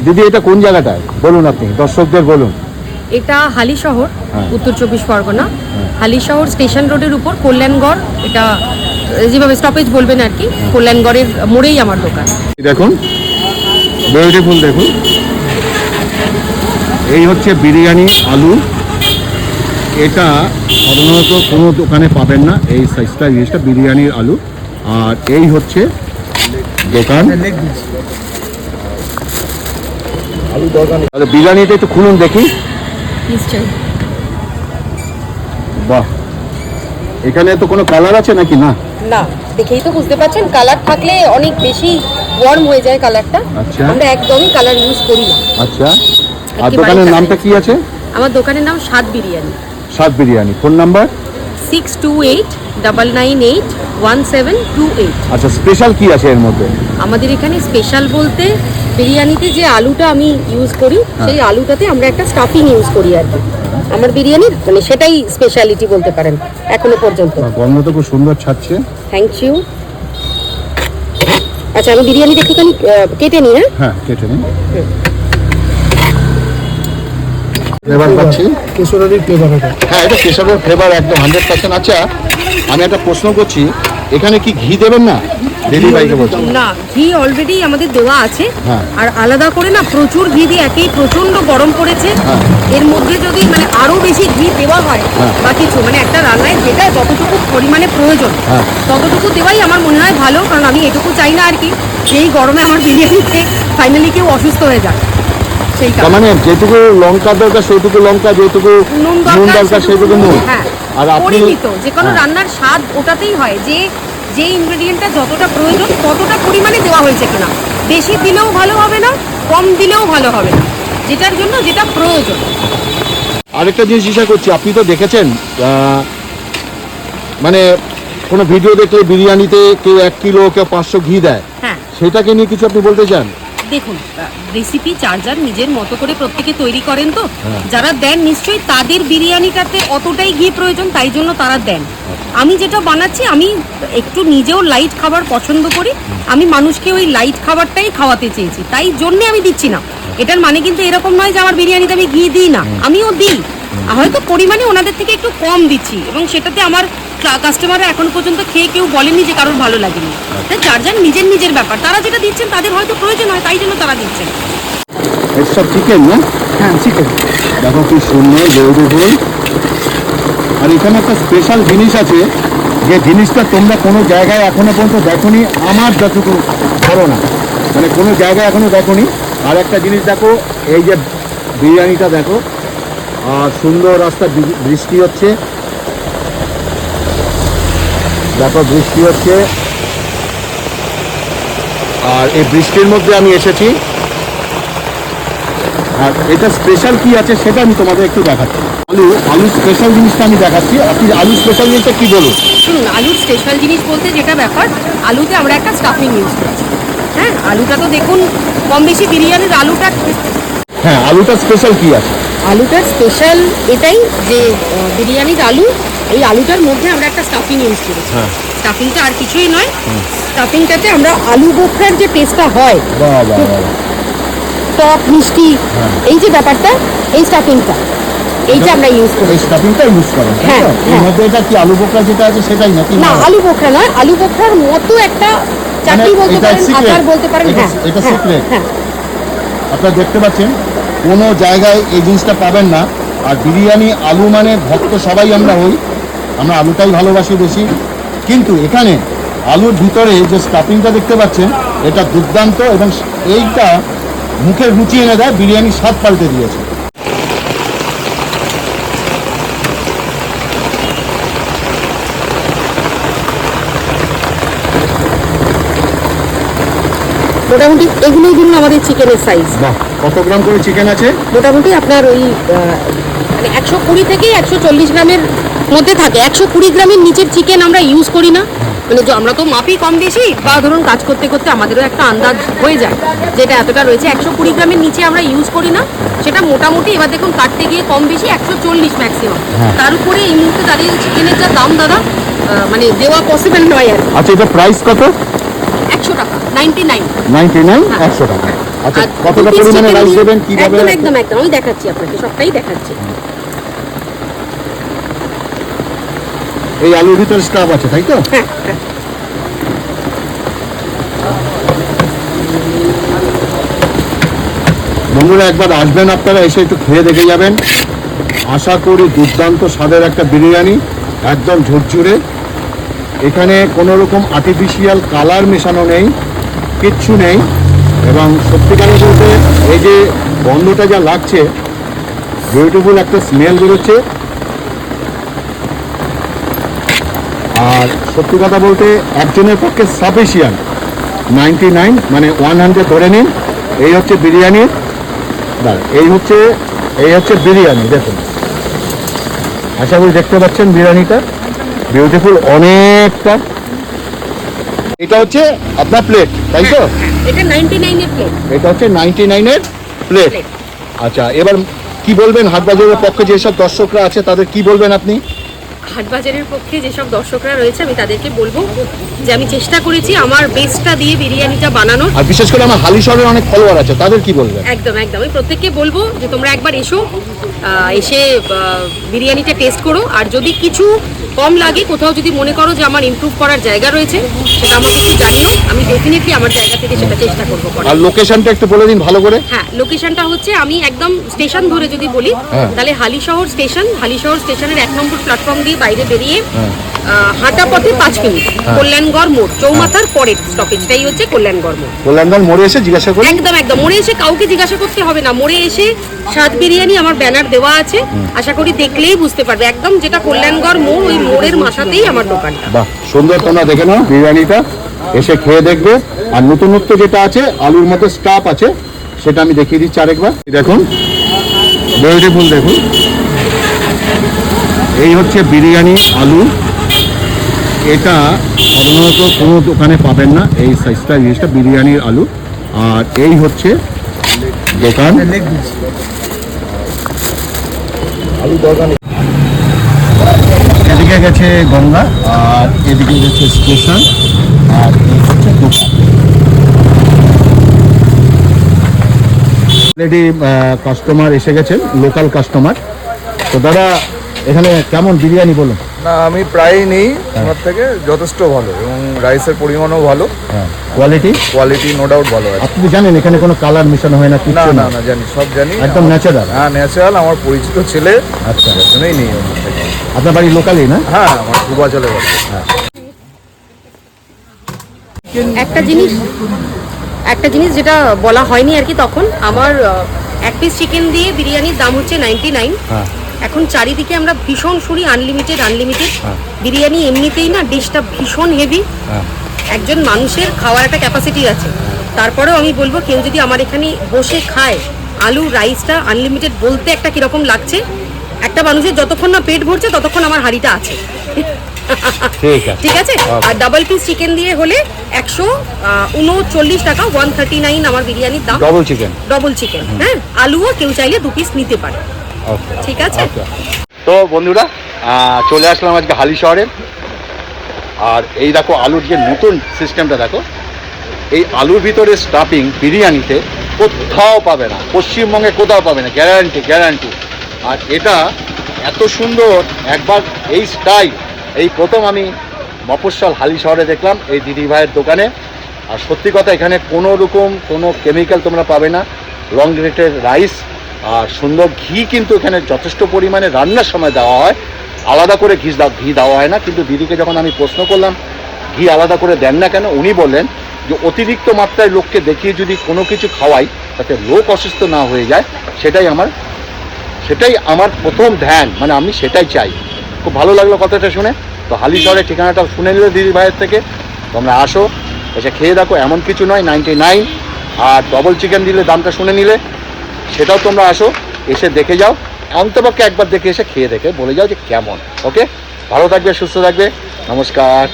দিদি এটা কোন জায়গাটায় বলুন, আপনি দর্শকদের বলুন। এটা হালিশহর, উত্তর 24 পরগনা। হালিশহর স্টেশন রোডের উপর কল্যাণগড়, এটা যেভাবে স্টপেজ বলবেন আর কি, কল্যাণগড়ের মোড়েই আমার দোকান। দেখুন বিউটিফুল, দেখুন এই হচ্ছে বিরিয়ানি আলু। এটা সাধারণত কোনো দোকানে পাবেন না এই সাইজটা, জিনিসটা বিরিয়ানির আলু। আর এই হচ্ছে দোকান আলু দোকান। বিরিয়ানিটা একটু খুলুন দেখি। নিশ্চয়ই। বাহ, এখানে তো কোনো কালার আছে নাকি? না না, দেখেই তো বুঝতে পারছেন, কালার থাকলে অনেক বেশি ওয়ার্ম হয়ে যায় কালারটা। আচ্ছা, আমরা একদমই কালার ইউজ করি না। আচ্ছা, আর দোকানের নামটা কি আছে? আমার দোকানের নাম স্বাদ বিরিয়ানি। স্বাদ বিরিয়ানি। Phone number 6289981728। আচ্ছা, স্পেশাল কি আছে এর মধ্যে? আমাদের এখানে স্পেশাল বলতে বিরিয়ানিতে যে আলুটা আমি ইউজ করি, সেই আলুটাতে আমরা একটা স্টাফিং ইউজ করি আর কি। আমার বিরিয়ানির মানে সেটাই স্পেশালিটি বলতে পারেন এখনো পর্যন্ত। গন্ধ তো খুব সুন্দর ছাড়ছে। Thank you. আচ্ছা, আমি বিরিয়ানিটা একটুখানি কেটে নিই। হ্যাঁ, কেটে নিন। ফ্লেভার পাচ্ছি, কেশরের ফ্লেভার এটা। হ্যাঁ, এটা কেশরের ফ্লেভার একদম 100%। আচ্ছা, আমি একটা প্রশ্ন করছি, এখানে কি ঘি দেবেন না? দিদি ভাইকে বলছি। না, ঘি অলরেডি আমাদের দেওয়া আছে। হ্যাঁ। আর আলাদা করে না প্রচুর ঘি দিয়ে, একেই প্রচন্ড গরম পড়েছে। হ্যাঁ। এর মধ্যে যদি মানে আরো বেশি ঘি দেওয়া হয় বা কিছু, মানে একটা রান্নায় যেটা যতটুকু পরিমাণে প্রয়োজন ততটুকু দেওয়াই আমার মনে হয় ভালো। কারণ আমি এটুকু চাই না আর কি সেই গরমে আমার বিরিয়ানিতে ফাইনালি কেউ অসুস্থ হয়ে যায়। সেই তার মানে যেটুকু লঙ্কা দরকার সেইটুকু লঙ্কা, যেটুকু নুন দরকার সেইটুকু নুন। হ্যাঁ, আর আপনি পরিমিত যে কোনো রান্নার স্বাদ ওটাতেই হয় যে যে ইনগ্রেডিয়েন্টটা যতটা প্রয়োজন ততটা পরিমাণে দেওয়া হয়েছে কিনা। বেশি দিলেও ভালো হবে না, কম দিলেও ভালো হবে না, যেটার জন্য যেটা প্রয়োজন। আরেকটা জিনিস জিজ্ঞাসা করছি, আপনি তো দেখেছেন মানে কোনো ভিডিও দেখলে বিরিয়ানিতে কেউ 1 কিলো, কেউ 500 ঘি দেয়, হ্যাঁ, সেটাকে নিয়ে কিছু আপনি বলতে চান? দেখুন, রেসিপি যার যার নিজের মতো করে প্রত্যেকে তৈরি করেন, তো যারা দেন নিশ্চয়ই তাদের বিরিয়ানিটাতে অতটাই ঘি প্রয়োজন, তাই জন্য তারা দেন। আমি যেটা বানাচ্ছি, আমি একটু নিজেও লাইট খাবার পছন্দ করি, আমি মানুষকে ওই লাইট খাবারটাই খাওয়াতে চেয়েছি, তাই জন্যে আমি দিচ্ছি না। এটার মানে কিন্তু এরকম নয় যে আমার বিরিয়ানিতে আমি ঘি দিই না, আমিও দিই, হয়তো পরিমাণে ওনাদের থেকে একটু কম দিচ্ছি, এবং সেটাতে আমার কাস্টমাররা এখনো পর্যন্ত খেয়ে কেউ বলেনি যে কারোর ভালো লাগেনি। যার যার নিজের নিজের ব্যাপার, তারা যেটা দিচ্ছেন তাদের হয়তো প্রয়োজন হয়, তাই জন্য তারা দিচ্ছেন। এটা সব চিকেন না? হ্যাঁ, চিকেন। দেখো কি সুন্দর বিউটিফুল। আর এখানে একটা স্পেশাল জিনিস আছে, যে জিনিসটা তোমরা কোনো জায়গায় এখনো পর্যন্ত দেখোনি, আমার যতটুকু ধারণা, মানে কোনো জায়গায় এখনো দেখোনি। আর একটা জিনিস দেখো, এই যে বিরিয়ানিটা দেখো, আর সুন্দর রাস্তা, বৃষ্টি হচ্ছে, দেখো বৃষ্টি হচ্ছে। আর এই বৃষ্টির মধ্যে আমি এসেছি, আর এটা স্পেশাল কি আছে সেটা আমি তোমাদের একটু দেখাচ্ছি। আলু স্পেশাল জিনিসটা আমি দেখাচ্ছি। আপনি আলু স্পেশাল জিনিসটা কি বলুন? শুনুন, আলুর স্পেশাল জিনিস বলতে যেটা ব্যাপার, আলুতে আমরা একটা স্টাফিং ইউজ করছি। হ্যাঁ, আলুটা তো দেখুন কম বেশি বিরিয়ানির আলুটা। হ্যাঁ, আলুটা স্পেশাল কি আছে? আলুটার স্পেশাল এটাই যে বিরিয়ানির আলু, এই আলুটার মধ্যে আমরা একটা স্টাফিং ইউজ করেছি। স্টাফিংটা আর কিছুই নয়, স্টাফিংটাতে আমরা আলু বোখরার যে টেস্টটা হয়, টক মিষ্টি, এই যে ব্যাপারটা, এই স্টাফিংটা এইটা আমরা ইউজ করি। এই স্টাফিংটা ইউজ করেন? হ্যাঁ, এর মধ্যে এটা কি আলু বোখরা যেটা আছে সেটাই নাকি? না, আলু বোখরা নয়, আলু বোখরার মতো একটা চাটনি বলতে পারেন, আচার বলতে পারেন। হ্যাঁ, এটা সিক্রেট। হ্যাঁ, আপনারা দেখতে পাচ্ছেন, কোনো জায়গায় এই জিনিসটা পাবেন না। আর বিরিয়ানি আলু মানে ভক্ত সবাই আমরা হই, আমরা আলুটাই ভালোবাসি বেশি। কিন্তু এখানে আলুর ভিতরে যে স্টাফিংটা দেখতে পাচ্ছেন, এটা দুর্দান্ত, এবং এইটা মুখের রুচি এনে দেয়, বিরিয়ানির স্বাদ পাল্টে দিয়েছে। মোটামুটি এগুলোই ধরুন আমাদের চিকেনের সাইজ। বাহ, কত গ্রাম করে চিকেন আছে? মোটামুটি আপনার ওই মানে 120 থেকে 140 গ্রামের মধ্যে থাকে। 120 গ্রামের নিচের চিকেন আমরা ইউজ করি না, মানে আমরা তো মাপি কম বেশি, বা ধরুন কাজ করতে করতে আমাদেরও একটা আন্দাজ হয়ে যায় যেটা এতটা রয়েছে। 120 গ্রামের নিচে আমরা ইউজ করি না, সেটা মোটামুটি এবার দেখুন কাটতে গিয়ে কম বেশি 140 ম্যাক্সিমাম। তার উপরে এই মুহূর্তে দাঁড়িয়ে চিকেনের যা দাম দাদা, মানে দেওয়া পসিবল নয় আর। আচ্ছা, এটা প্রাইস কত? 100 টাকা, 99। 99, 100 টাকা। আচ্ছা, আর কতটা দু piece পরিমাণে chicken rice দিয়ে- দেবেন, কিভাবে একদম রাখবেন? একদম একদম আমি দেখাচ্ছি আপনাকে, সবটাই দেখাচ্ছি। এই আলুর ভিতরে স্টাফ আছে, তাই তো? হ্যাঁ হ্যাঁ। বন্ধুরা একবার আসবেন, আপনারা এসে একটু খেয়ে দেখে যাবেন। আশা করি দুর্দান্ত স্বাদের একটা বিরিয়ানি, একদম ঝুরঝুরে। এখানে কোনো রকম আর্টিফিশিয়াল কালার মেশানো নেই, কিচ্ছু নেই। এবং সত্যিকারে বলতে এই যে গন্ধটা যা লাগছে, বিউটিফুল একটা স্মেল বেরোচ্ছে। আর সত্যি কথা বলতে একজনের পক্ষে সাফিসিয়েন্ট। 99 মানে 100 ধরে নিন। এই হচ্ছে বিরিয়ানি, এই হচ্ছে বিরিয়ানি। দেখুন, আশা করি দেখতে পাচ্ছেন বিরিয়ানিটা বিউটিফুল অনেকটা। এটা হচ্ছে আপনার প্লেট, তাই তো? এটা 99 এর প্লেট। এটা হচ্ছে 99-এর প্লেট। Plate। আচ্ছা, এবার কি বলবেন হাটবাজারের পক্ষে যেসব দর্শকরা আছে তাদের কি বলবেন আপনি? হাটবাজারের পক্ষে যেসব দর্শকরা রয়েছে আমি তাদেরকে বলবো যে আমি চেষ্টা করেছি আমার বেস্টটা দিয়ে বিরিয়ানিটা বানানোর। আর বিশেষ করে আমার হালিশহরের অনেক ফলোয়ার আছে, তাদের কি বলবেন? একদম একদম আমি প্রত্যেককে বলবো যে তোমরা একবার এসো, এসে বিরিয়ানিটা টেস্ট করো। আর যদি কিছু কম লাগে, কোথাও যদি মনে করো যে আমার ইমপ্রুভ করার জায়গা রয়েছে, সেটা আমাকে একটু জানিও, আমি ডেফিনেটলি আমার জায়গা থেকে সেটা চেষ্টা করবো করার। আর লোকেশনটা একটু বলে দিন ভালো করে। হ্যাঁ, লোকেশনটা হচ্ছে আমি একদম স্টেশন ধরে যদি বলি হ্যাঁ। তাহলে হালিশহর স্টেশনের 1 নম্বর প্ল্যাটফর্ম দিয়ে বাইরে বেরিয়ে হ্যাঁ। হাঁটা পথে 5 মিনিট কল্যাণগড় মোড়, চৌমাথার পরের স্টপেজটাই হচ্ছে কল্যাণগড় মোড়। কল্যাণগঞ্জ মোড়ে এসে জিজ্ঞাসা করুন। একদম একদম মোড়ে এসে কাউকে জিজ্ঞাসা করতে হবে না, মোড়ে এসে স্বাদ বিরিয়ানি আমার ব্যানার দেওয়া আছে, আশা করি দেখলেই বুঝতে পারবে। একদম যেটা কল্যাণগড় মোড়, ওই মোড়ের মাথাতেই আমার দোকানটা। বাহ, সুন্দর। তোমরা দেখে নাও বিরিয়ানিটা, এসে খেয়ে দেখবে। আর নতুনত্ব যেটা আছে, আলুর মধ্যে স্টাফ আছে, সেটা আমি দেখিয়ে দিচ্ছি আরেকবার। দেখুন, বিউটিফুল। দেখুন, এই হচ্ছে বিরিয়ানি আলু। এটা সাধারণত কোনো দোকানে পাবেন না, এই সাইজটা জিনিসটা বিরিয়ানির আলু। আর এই হচ্ছে দোকান। এদিকে গেছে গঙ্গা, আর এদিকে গেছে স্টেশন, আর এই হচ্ছে দোকান। অলরেডি কাস্টমার এসে গেছেন, লোকাল কাস্টমার। তো দাদা, এখানে কেমন বিরিয়ানি বলুন? না, আমি প্রায়ই নেই আমার থেকে, যথেষ্ট ভালো এবং রাইসের পরিমাণও ভালো, হ্যাঁ, কোয়ালিটি কোয়ালিটি নো ডাউট ভালো আছে। আপনি তো জানেন এখানে কোনো কালার মেশানো হয় না, না কিচ্ছু না না, না, জানি, সব জানি। একদম ন্যাচারাল। হ্যাঁ, ন্যাচারাল। আমার পরিচিত ছেলে, আচ্ছা, যার জন্যই নেই আমার থেকে। আপনার বাড়ি লোকালই না? হ্যাঁ, আমার পূর্বাচলে বাড়ি। একটা জিনিস যেটা বলা হয়নি আর কি, তখন আমার 1 পিস চিকেন দিয়ে বিরিয়ানির দাম হচ্ছে 99। হ্যাঁ। এখন চারিদিকে আমরা ভীষণ শুনি আনলিমিটেড। হ্যাঁ। বিরিয়ানি এমনিতেই না ডিশটা ভীষণ হেভি, হ্যাঁ। একজন মানুষের খাওয়ার একটা ক্যাপাসিটি আছে। তারপরেও আমি বলবো কেউ যদি আমার এখানে বসে খায়, আলু রাইসটা আনলিমিটেড বলতে একটা কিরকম লাগছে। একটা মানুষের যতক্ষণ না পেট ভরছে ততক্ষণ আমার হাঁড়িটা আছে। ঠিক আছে। ঠিক আছে। আর ডাবল পিস চিকেন দিয়ে হলে 139 টাকা, 139 আমার বিরিয়ানির দাম। Double chicken. ডবল চিকেন, হ্যাঁ। আলুও কেউ চাইলে 2 পিস নিতে পারে। ওকে, ঠিক আছে। তো বন্ধুরা, চলে আসলাম আজকে হালিশহরে। আর এই দেখো আলুর যে নতুন সিস্টেমটা দেখো, এই আলুর ভিতরে স্টাফিং বিরিয়ানিতে কোথাও পাবে না, পশ্চিমবঙ্গে কোথাও পাবে না, গ্যারান্টি গ্যারান্টি। আর এটা এত সুন্দর, একবার এই স্টাইল এই প্রথম আমি মফস্বল হালিশহরে দেখলাম এই দিদি ভাইয়ের দোকানে। আর সত্যি কথা, এখানে কোনো রকম কোনো কেমিক্যাল তোমরা পাবে না, লং গ্রেটের রাইস আর সুন্দর ঘি কিন্তু এখানে যথেষ্ট পরিমাণে রান্নার সময় দেওয়া হয়। আলাদা করে ঘি দেওয়া হয় না। কিন্তু দিদিকে যখন আমি প্রশ্ন করলাম ঘি আলাদা করে দেন না কেন, উনি বললেন যে অতিরিক্ত মাত্রায় লোককে দেখিয়ে যদি কোনো কিছু খাওয়াই তাতে লোক অসুস্থ না হয়ে যায়, সেটাই আমার প্রথম ধ্যান, মানে আমি সেটাই চাই। খুব ভালো লাগলো কথাটা শুনে। তো হালিশহরের ঠিকানাটা শুনে নিলে দিদি ভাইয়ের থেকে, তোমরা আসো, এসে খেয়ে দেখো। এমন কিছু নয়, 99। আর ডবল চিকেন দিলে দামটা শুনে নিলে, সেটাও তোমরা আসো, এসে দেখে যাও। অন্তপক্ষে একবার দেখে এসে খেয়ে দেখে বলে যাও যে কেমন। ওকে, ভালো থাকবে, সুস্থ থাকবে, নমস্কার।